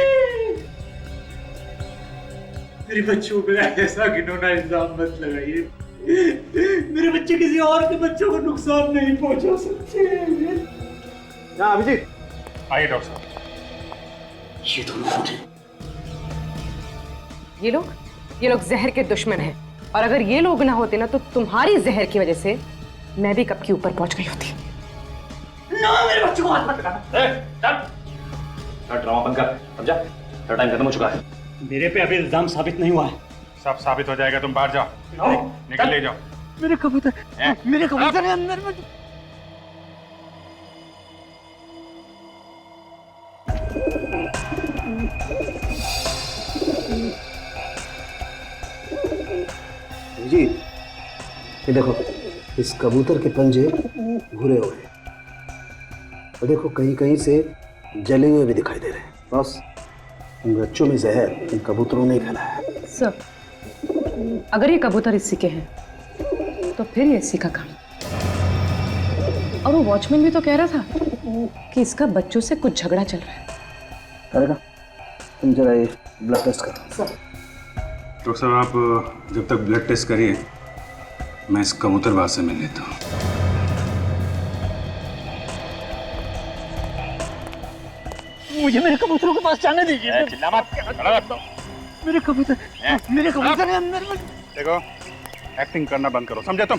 मेरे बच्चों पे ऐसा घिनौना इल्जाम मत लगाइए। मेरे बच्चे किसी और के बच्चों को नुकसान नहीं पहुंचा सकते। अभिजीत, आइए डॉक्टर साहब। ये दोनों कौन हैं? ये लोग जहर के दुश्मन हैं और अगर ये लोग ना होते ना तो तुम्हारी जहर की वजह से मैं भी कब के ऊपर पहुंच गई होती। ना, मेरे बच्चों को हाथ मत लगाना। ड्रामा बंद कर, समझा? तेरा टाइम खत्म हो चुका है। मेरे पे अभी इल्जाम साबित नहीं हुआ है। सब साबित हो जाएगा, तुम बाहर जाओ। निकल ले जाओ। मेरे कबूतर है अंदर में। जी, ये देखो, इस कबूतर के पंजे भूरे हुए हैं और देखो कहीं कहीं से जले हुए भी दिखाई दे रहे हैं। बस इन बच्चों में जहर इन कबूतरों ने फैलाया है। सर, अगर ये कबूतर इसी के हैं तो फिर ये इसी का काम। और वो वॉचमैन भी तो कह रहा था कि इसका बच्चों से कुछ झगड़ा चल रहा है। करेगा, तुम जरा ये ब्लड टेस्ट करो। सर, डॉक्टर साहब, आप जब तक ब्लड टेस्ट करिए मैं इस कबूतरबाज से मिल लेता हूँ। मुझे मेरे कबूतरों के पास जाने दीजिए। चिल्ला मत, मेरे कबूतर है अंदर में। देखो, एक्टिंग करना बंद करो, समझे तुम?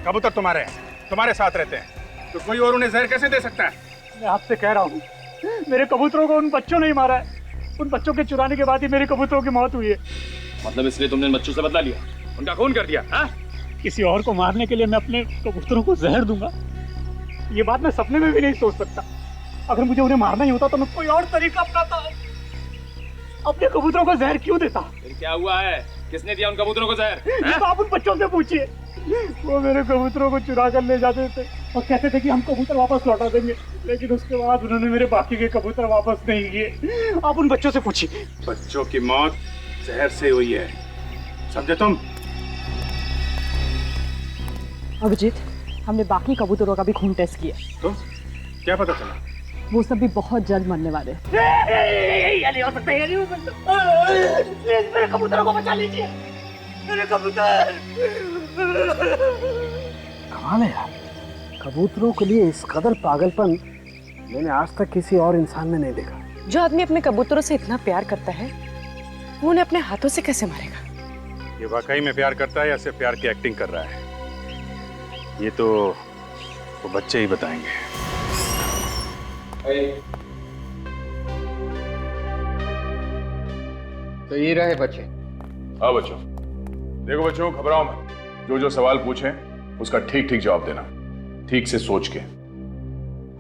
कबूतर तुम्हारे साथ रहते हैं तो कोई और उन्हें जहर कैसे दे सकता है? मैं आपसे कह रहा हूँ, मेरे कबूतरों को उन बच्चों ने ही मारा है। उन बच्चों के चुराने के बाद ही मेरे कबूतरों की मौत हुई है। मतलब इसलिए तुमने इन बच्चों से बदला लिया, उनका खून कर दिया? हाँ? किसी और को मारने के लिए मैं अपने कबूतरों को जहर दूंगा, ये बात मैं सपने में भी नहीं सोच सकता। अगर मुझे उन्हें मारना ही होता तो मैं कोई और तरीका अपनाता। अपने कबूतरों को जहर क्यों देता? फिर क्या हुआ है? किसने दिया उन कबूतरों को जहर? तो आप उन बच्चों से पूछिए। वो मेरे कबूतरों को चुरा कर ले जाते थे और कहते थे कि हम कबूतर वापस लौटा देंगे, लेकिन उसके बाद उन्होंने मेरे बाकी के कबूतर वापस नहीं किए। आप उन बच्चों से पूछिए। बच्चों की मौत जहर से हुई है, समझे तुम? अभिजीत, हमने बाकी कबूतरों का भी खून टेस्ट किया। तो क्या पता चला? वो सब भी बहुत जल्द मरने वाले। ये नहीं हो सकता, ये नहीं हो सकता। प्लीज मेरे कबूतरों को बचा लीजिए, मेरे कबूतर। कमाल है यार, कबूतरों के लिए इस कदर पागलपन मैंने आज तक किसी और इंसान में नहीं देखा। जो आदमी अपने कबूतरों से इतना प्यार करता है, वो उन्हें अपने हाथों से कैसे मारेगा? ये वाकई में प्यार करता है या सिर्फ प्यार की एक्टिंग कर रहा है, ये तो वो बच्चे ही बताएंगे। तो ये रहे बच्चे। हाँ बच्चों, देखो बच्चों, घबराओ मत। जो जो सवाल पूछें उसका ठीक ठीक जवाब देना, ठीक से सोच के।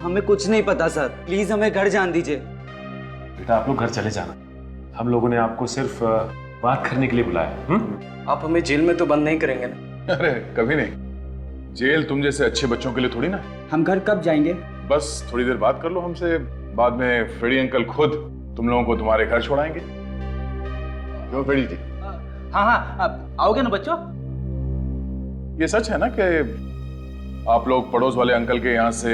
हमें कुछ नहीं पता सर, प्लीज हमें घर जान दीजिए। बेटा आप लोग घर चले जाना, हम लोगों ने आपको सिर्फ बात करने के लिए बुलाया। आप हमें जेल में तो बंद नहीं करेंगे ना? अरे कभी नहीं, जेल तुम जैसे अच्छे बच्चों के लिए थोड़ी ना। हम घर कब जाएंगे? बस थोड़ी देर बात कर लो हमसे, बाद में फ्रेडी अंकल खुद तुम लोगों को तुम्हारे घर छोड़ाएंगे। क्यों फ्रेडी जी? हाँ हाँ, आओगे ना बच्चों? ये सच है ना कि आप लोग पड़ोस वाले अंकल के यहाँ से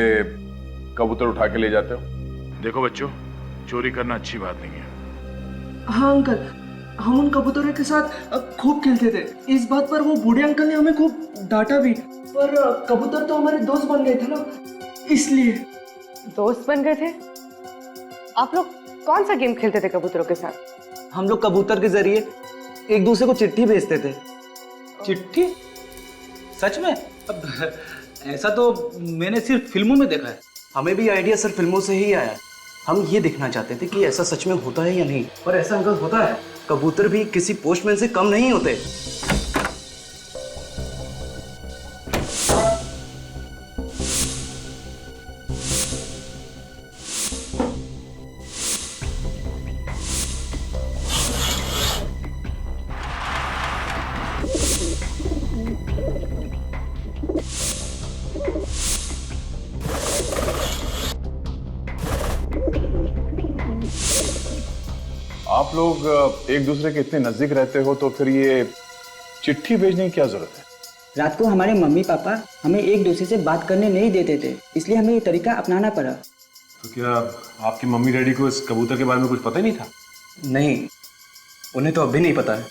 कबूतर उठा के ले जाते हो? देखो बच्चों, चोरी करना अच्छी बात नहीं है। हाँ अंकल, हम उन कबूतरों के साथ खूब खेलते थे। इस बात पर वो बूढ़े अंकल ने हमें खूब डांटा भी, पर कबूतर तो हमारे दोस्त बन गए थे ना, इसलिए। दोस्त बन गए थे? आप लोग कौन सा गेम खेलते थे कबूतरों के साथ? हम लोग कबूतर के जरिए एक दूसरे को चिट्ठी भेजते थे। चिट्ठी? सच में? अब ऐसा तो मैंने सिर्फ फिल्मों में देखा है। हमें भी आइडिया सर फिल्मों से ही आया। हम ये देखना चाहते थे कि ऐसा सच में होता है या नहीं। पर ऐसा अंकल होता है, कबूतर भी किसी पोस्टमैन से कम नहीं होते। आप लोग एक दूसरे के इतने नजदीक रहते हो तो फिर ये चिट्ठी भेजने की क्या जरूरत है? रात को हमारे मम्मी पापा हमें एक दूसरे से बात करने नहीं देते थे, इसलिए हमें ये तरीका अपनाना पड़ा। तो क्या आपकी मम्मी डैडी को इस कबूतर के बारे में कुछ पता ही नहीं था? नहीं, उन्हें तो अभी नहीं पता है।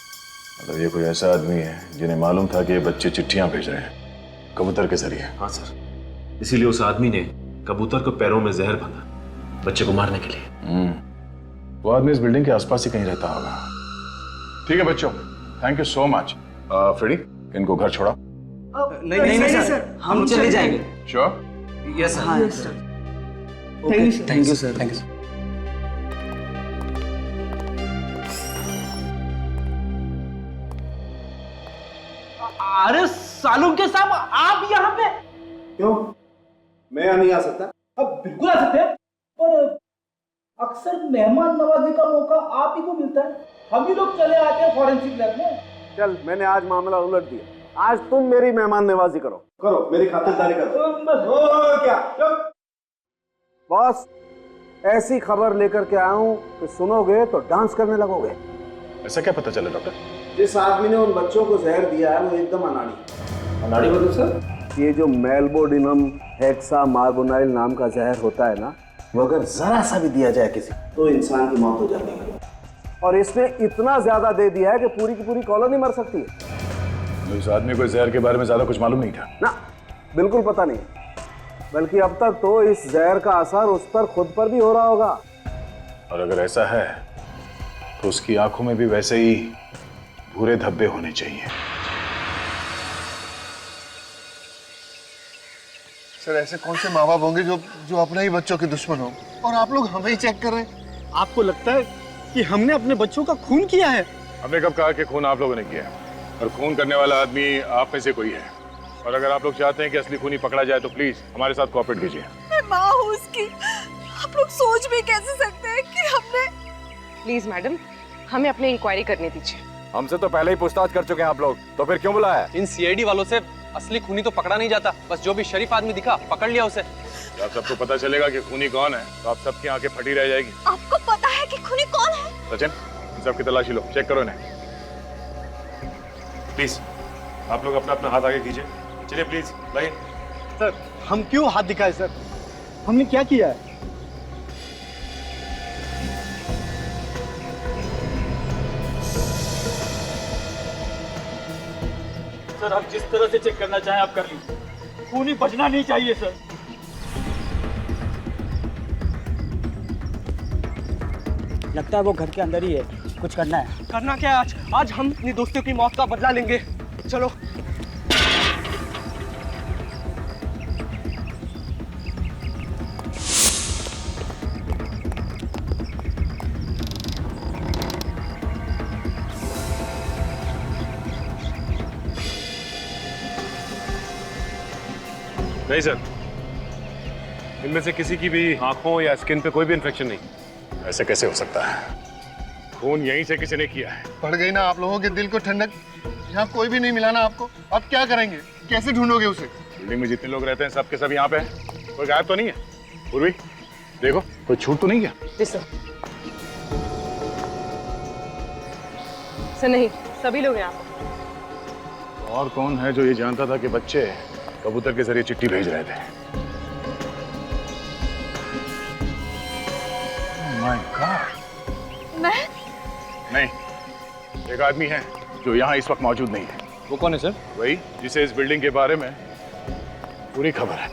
मतलब ये कोई ऐसा आदमी है जिन्हें मालूम था कि ये बच्चे चिट्ठियां भेज रहे हैं कबूतर के जरिए? हाँ सर, इसीलिए उस आदमी ने कबूतर को पैरों में जहर भरा बच्चे को मारने के लिए। वो आदमी इस बिल्डिंग के आसपास ही कहीं रहता होगा। ठीक है बच्चों, thank you so much. Freddy, इनको घर छोड़ा। नहीं सर, हम चले जाएंगे। श्योर? Yes sir. हाँ sir. Thank you sir. Thank you sir. अरे सालूम के साहब, आप यहाँ पे? क्यों, मैं यहाँ नहीं आ सकता? अब बिल्कुल आ सकते हैं, पर अक्सर मेहमान नवाजी का मौका आप ही को मिलता है। हम ही लोग चले आते हैं फॉरेंसिक लैब में। चल, मैंने आज मामला उलट दिया। आज तुम मेरी मेहमान नवाजी करो, मेरी खातिरदारी करो। क्या बॉस, ऐसी खबर लेकर के आया हूं कि सुनोगे तो डांस करने लगोगे। ऐसा क्या पता चला डॉक्टर? जिस आदमी ने उन बच्चों को जहर दिया है वो एकदम अनाड़ी मतलब सर? ये जो मेल्बोडिनम हेक्सा मार्बोनाइल नाम का जहर होता है ना, वो अगर जरा सा भी दिया जाए किसी तो इंसान की मौत हो जाती है। और इसने इतना ज्यादा दे दिया है कि पूरी की पूरी कॉलोनी मर सकती है। इस आदमी को जहर के बारे में ज्यादा कुछ मालूम नहीं था ना? बिल्कुल पता नहीं, बल्कि अब तक तो इस जहर का असर उस पर खुद पर भी हो रहा होगा। और अगर ऐसा है तो उसकी आंखों में भी वैसे ही भूरे धब्बे होने चाहिए। सर, ऐसे कौन से माँ बाप होंगे जो अपने ही बच्चों के दुश्मन हो, और आप लोग हमें ही चेक कर रहे हैं? आपको लगता है कि हमने अपने बच्चों का खून किया है? हमने कब कहा कि खून आप लोगों ने किया है? और खून करने वाला आदमी आप में से कोई है। और अगर आप लोग चाहते हैं कि असली खूनी पकड़ा जाए तो प्लीज हमारे साथ कोऑपरेट कीजिए। मैं माँ हूँ उसकी, आप लोग सोच भी कैसे सकते हैं कि हमने। प्लीज मैडम, हमें अपनी इंक्वायरी करने दीजिए। हमसे तो पहले ही पूछताछ कर चुके हैं आप लोग, तो फिर क्यों बुलाया? इन सीआईडी वालों से असली खूनी तो पकड़ा नहीं जाता, बस जो भी शरीफ आदमी दिखा पकड़ लिया उसे। जब सबको पता चलेगा कि खूनी कौन है तो आप सबकी आंखें फटी रह जाएगी। आपको पता है कि खूनी कौन है? सचिन, इन सबकी तलाशी लो, चेक करो इन्हें। प्लीज आप लोग अपना अपना हाथ आगे कीजिए। चलिए प्लीज भाई। सर हम क्यों हाथ दिखाए सर? हमने क्या किया है? सर आप जिस तरह से चेक करना चाहें आप कर लीजिए, खूनी बचना नहीं चाहिए सर। लगता है वो घर के अंदर ही है, कुछ करना है। करना क्या है आज हम अपनी दोस्तों की मौत का बदला लेंगे। चलो। नहीं सर, इनमें से किसी की भी आंखों या स्किन पे कोई भी इन्फेक्शन नहीं। ऐसे कैसे हो सकता है? खून यहीं से किसी ने किया है। पड़ गई ना आप लोगों के दिल को ठंडक। यहाँ कोई भी नहीं मिला ना आपको? अब क्या करेंगे? कैसे ढूंढोगे उसे? बिल्डिंग में जितने लोग रहते हैं सब के सब यहाँ पे हैं। कोई गायब तो नहीं है? पूर्वी देखो, कोई छूट तो नहीं गया? जी सर। सर नहीं, सभी लोग यहाँ पर। और कौन है जो ये जानता था कि बच्चे कबूतर के जरिए चिट्ठी भेज रहे थे? My God. मैं? नहीं, एक आदमी है जो यहाँ इस वक्त मौजूद नहीं है। वो कौन है सर? वही जिसे इस बिल्डिंग के बारे में पूरी खबर है।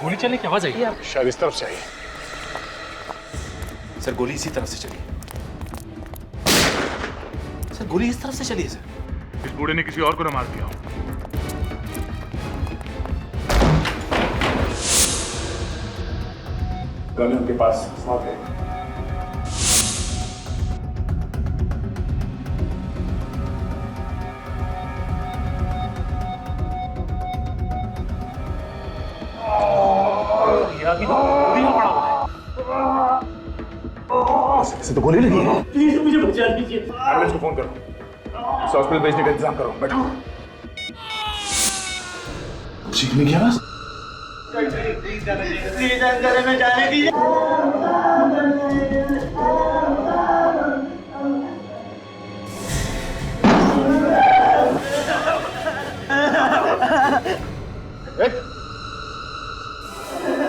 गोली चलने की आवाज आई? शायद इस तरफ से आई। सर गोली इसी तरफ से चली। सर गोली इस तरफ से चली है सर। इस बूढ़े ने किसी और को न मार दिया हो। गन उनके पास साथ है। इसे तो गोली लगी है। प्लीज मुझे बचा दीजिए। एम्बुलेंस को फोन करो, इस हॉस्पिटल भेजने का इंतजाम करो। बैठो। चीखने की आवाज? में जाने दीजिए।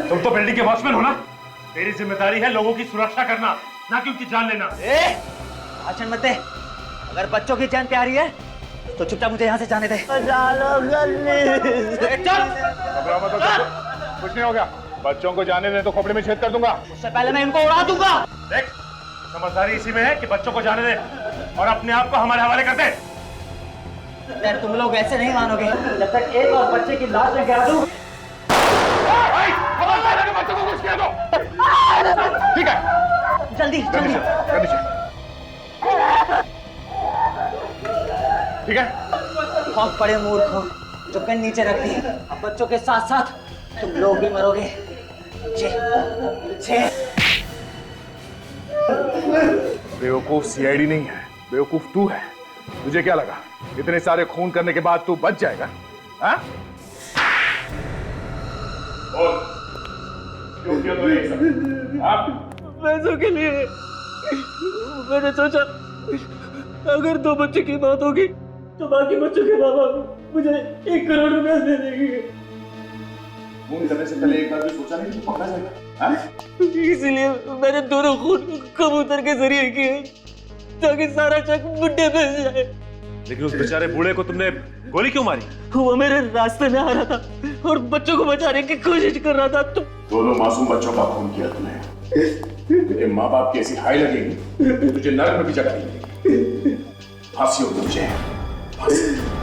तुम तो बिल्डिंग के वॉचमैन हो ना? तेरी जिम्मेदारी है लोगों की सुरक्षा करना, ना कि उनकी जान लेना। भाषण मत दे। अगर बच्चों की जान प्यारी है तो चुपचाप मुझे यहाँ से जाने दे। घबराओ मत, कुछ नहीं हो गया। बच्चों को जाने दे तो खोपड़ी में छेद कर दूंगा। उससे पहले मैं इनको उड़ा दूंगा। देख, समझदारी इसी में है कि बच्चों को जाने दे और अपने आप को हमारे हवाले कर दे। यार तुम लोग ऐसे नहीं मानोगे जब तक एक और बच्चे की लाश में गिरा दूं। बच्चों को कुछ किया दो। ठीक है, जल्दी जल्दी। ठीक है। बहुत बड़े मूर्ख हो जो गन नीचे रख दी। अब बच्चों के साथ साथ तुम लोग भी मरोगे। बेवकूफ सीआईडी नहीं है, बेवकूफ तू है। तुझे क्या लगा इतने सारे खून करने के बाद तू बच जाएगा? हाँ? क्यों किया तूने ये सब? हाँ? पैसों के लिए। मैंने सोचा अगर 2 बच्चों की मौत होगी तो बाकी बच्चों के माँ बाप मुझे 1 करोड़ रुपए दे देंगे। खून करने से पहले एक बार भी सोचा नहीं कि पकड़ा जाएगा? हाँ? इसलिए मैंने दोनों खून कबूतर के जरिए किए ताकि सारा शक मुझे पे जाए। लेकिन उस बेचारे बूढ़े को तुमने गोली क्यों मारी? वो मेरे रास्ते में आ रहा था और बच्चों को बचाने की कोशिश कर रहा था। दोनों मासूम बच्चों का खून किया तूने, लेकिन माँ बाप की ऐसी हाई लगेगी तुझे नरक में भी जगह नहीं मिलेगी। फांसी होगी तुझे, फांसी।